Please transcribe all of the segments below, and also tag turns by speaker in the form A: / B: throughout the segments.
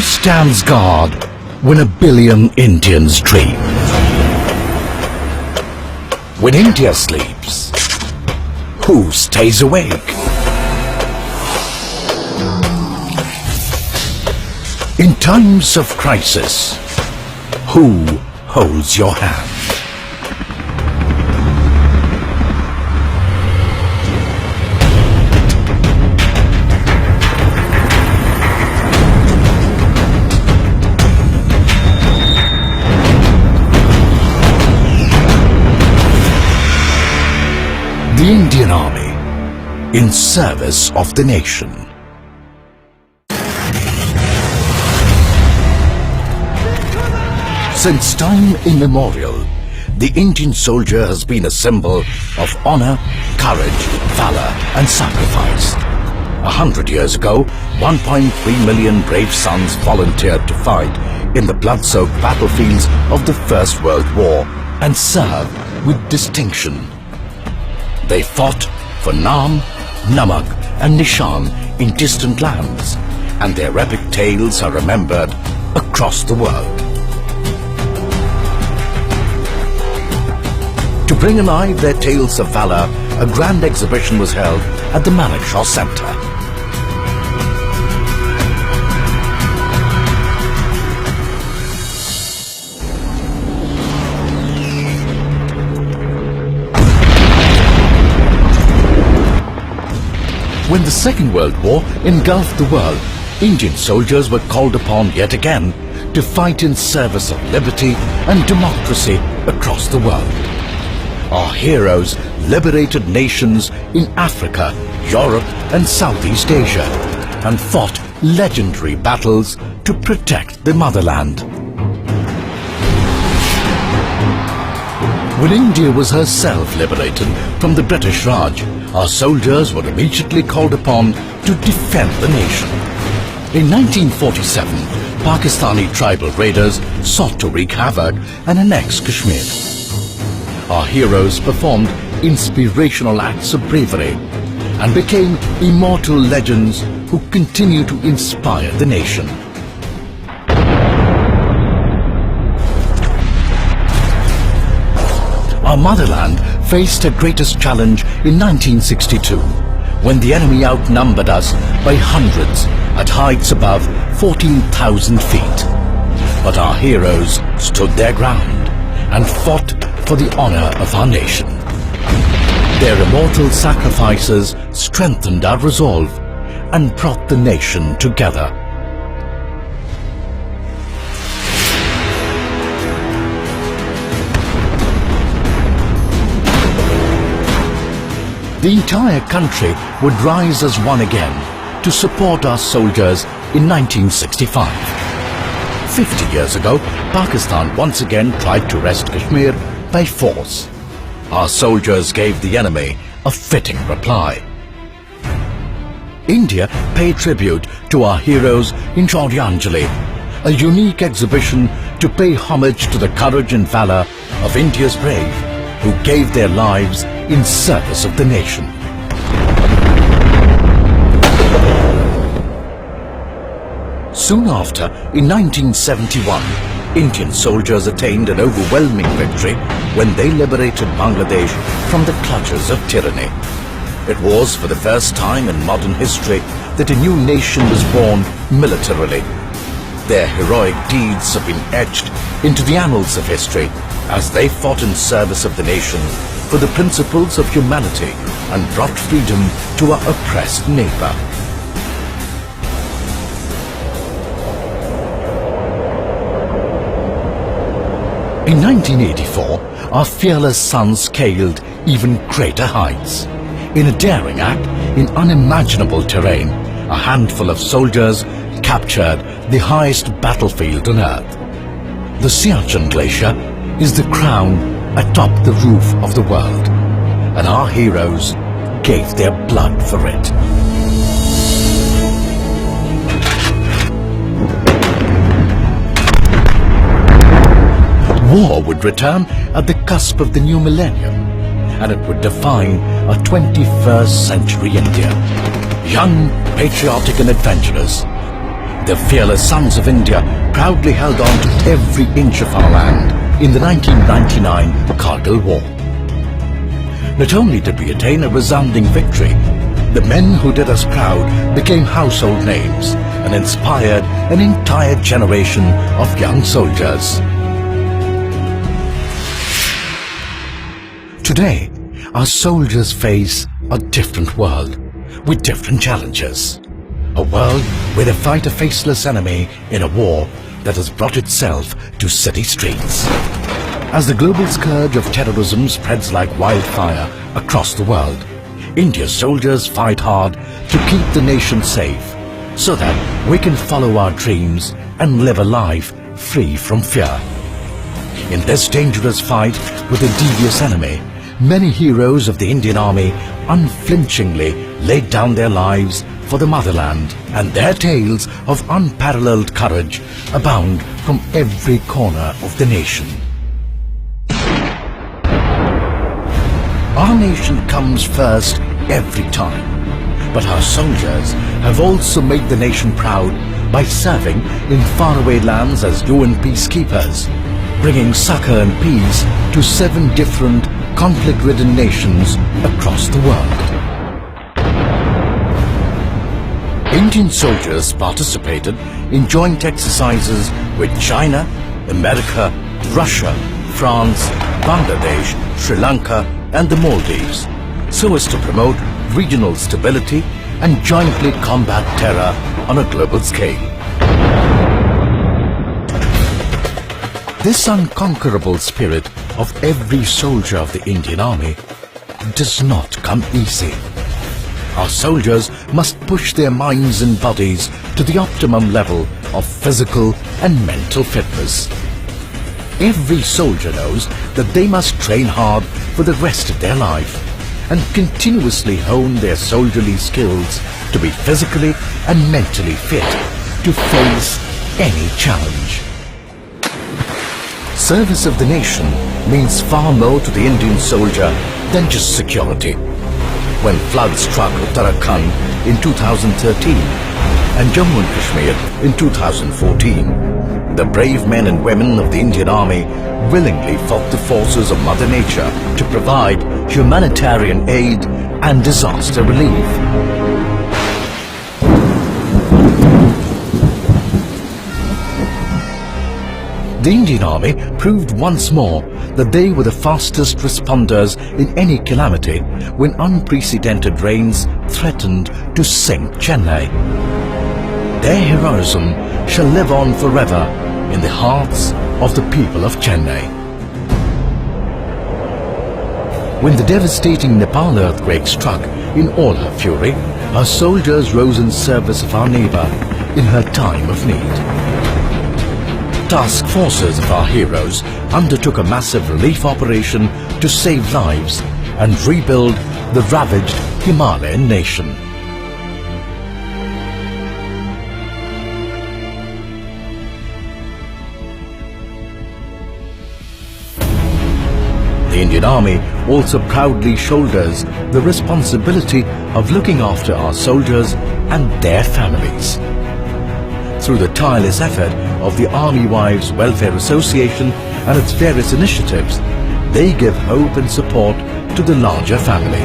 A: stands guard when a billion Indians dream? When India sleeps, who stays awake? In times of crisis, who holds your hand? The Indian Army, in service of the nation. Since time immemorial, the Indian soldier has been a symbol of honor, courage, valor and sacrifice. 100 years ago, 1.3 million brave sons volunteered to fight in the blood-soaked battlefields of the First World War and served with distinction. They fought for Naam, Namak and Nishan in distant lands, and their epic tales are remembered across the world. To bring alive their tales of valor, a grand exhibition was held at the Manekshaw Center. When the Second World War engulfed the world, Indian soldiers were called upon yet again to fight in service of liberty and democracy across the world. Our heroes liberated nations in Africa, Europe and Southeast Asia and fought legendary battles to protect the motherland. When India was herself liberated from the British Raj, our soldiers were immediately called upon to defend the nation. In 1947, Pakistani tribal raiders sought to wreak havoc and annex Kashmir. Our heroes performed inspirational acts of bravery and became immortal legends who continue to inspire the nation. Our motherland faced her greatest challenge in 1962, when the enemy outnumbered us by hundreds at heights above 14,000 feet. But our heroes stood their ground and fought for the honor of our nation. Their immortal sacrifices strengthened our resolve and brought the nation together. The entire country would rise as one again to support our soldiers in 1965. 50 years ago, Pakistan once again tried to wrest Kashmir by force. Our soldiers gave the enemy a fitting reply. India paid tribute to our heroes in Shauryanjali, a unique exhibition to pay homage to the courage and valor of India's brave who gave their lives in service of the nation. Soon after, in 1971, Indian soldiers attained an overwhelming victory when they liberated Bangladesh from the clutches of tyranny. It was for the first time in modern history that a new nation was born militarily. Their heroic deeds have been etched into the annals of history as they fought in service of the nation for the principles of humanity and brought freedom to our oppressed neighbor. In 1984, our fearless sons scaled even greater heights. In a daring act in unimaginable terrain, a handful of soldiers captured the highest battlefield on earth. The Siachen Glacier is the crown atop the roof of the world, and our heroes gave their blood for it. War would return at the cusp of the new millennium, and it would define a 21st century India. Young, patriotic and adventurous, The fearless sons of India proudly held on to every inch of our land in the 1999 Kargil War. Not only did we attain a resounding victory, the men who did us proud became household names and inspired an entire generation of young soldiers. Today, our soldiers face a different world with different challenges. A world where they fight a faceless enemy in a war that has brought itself to city streets. As the global scourge of terrorism spreads like wildfire across the world, India's soldiers fight hard to keep the nation safe so that we can follow our dreams and live a life free from fear. In this dangerous fight with a devious enemy, many heroes of the Indian Army unflinchingly laid down their lives for the motherland, and their tales of unparalleled courage abound from every corner of the nation. Our nation comes first every time, but our soldiers have also made the nation proud by serving in faraway lands as UN peacekeepers, bringing succor and peace to 7 different conflict-ridden nations across the world. Indian soldiers participated in joint exercises with China, America, Russia, France, Bangladesh, Sri Lanka and the Maldives, so as to promote regional stability and jointly combat terror on a global scale. This unconquerable spirit of every soldier of the Indian Army does not come easy. Our soldiers must push their minds and bodies to the optimum level of physical and mental fitness. Every soldier knows that they must train hard for the rest of their life and continuously hone their soldierly skills to be physically and mentally fit to face any challenge. Service of the nation means far more to the Indian soldier than just security. When floods struck Uttarakhand in 2013 and Jammu and Kashmir in 2014, the brave men and women of the Indian Army willingly fought the forces of Mother Nature to provide humanitarian aid and disaster relief. The Indian Army proved once more that they were the fastest responders in any calamity when unprecedented rains threatened to sink Chennai. Their heroism shall live on forever in the hearts of the people of Chennai. When the devastating Nepal earthquake struck in all her fury, our soldiers rose in service of our neighbor in her time of need. Task forces of our heroes undertook a massive relief operation to save lives and rebuild the ravaged Himalayan nation. The Indian Army also proudly shoulders the responsibility of looking after our soldiers and their families. Through the tireless effort of the Army Wives Welfare Association and its various initiatives, they give hope and support to the larger family.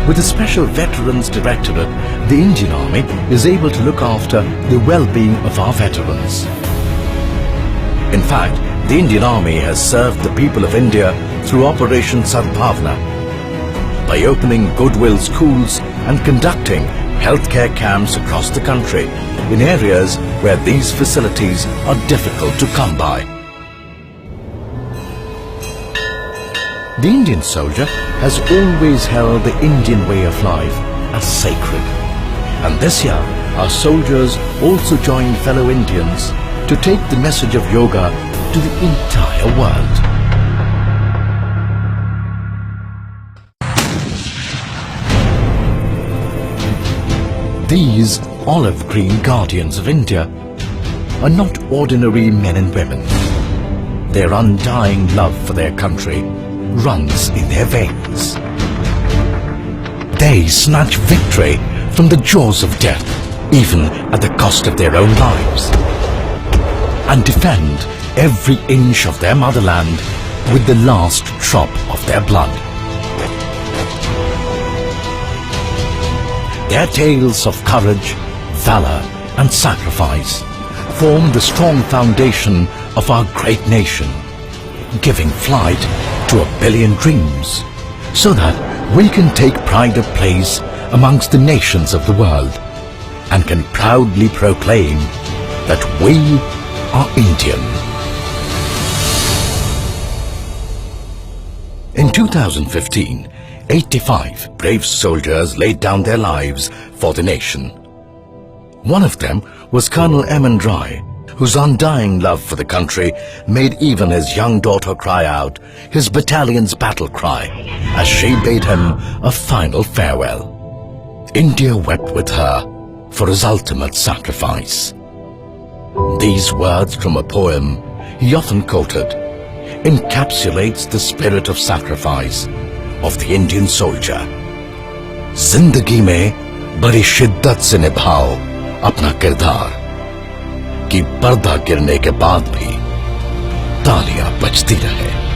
A: With the Special Veterans Directorate, the Indian Army is able to look after the well-being of our veterans. In fact, the Indian Army has served the people of India through Operation Sadbhavna by opening Goodwill schools and conducting healthcare camps across the country in areas where these facilities are difficult to come by. The Indian soldier has always held the Indian way of life as sacred. And this year, our soldiers also join fellow Indians to take the message of yoga to the entire world. These olive green guardians of India are not ordinary men and women. Their undying love for their country runs in their veins. They snatch victory from the jaws of death even at the cost of their own lives, and defend every inch of their motherland with the last drop of their blood. Their tales of courage, valor and sacrifice form the strong foundation of our great nation, giving flight to 1 billion dreams, so that we can take pride of place amongst the nations of the world and can proudly proclaim that we are Indian. In 2015, 85 brave soldiers laid down their lives for the nation. One of them was Colonel M. Roy, whose undying love for the country made even his young daughter cry out his battalion's battle cry as she bade him a final farewell. India wept with her for his ultimate sacrifice. These words from a poem he often quoted encapsulates the spirit of sacrifice of the Indian soldier. जिंदगी में बड़ी शिद्दत से निभाओ अपना किरदार कि पर्दा गिरने के बाद भी तालियां बजती रहे।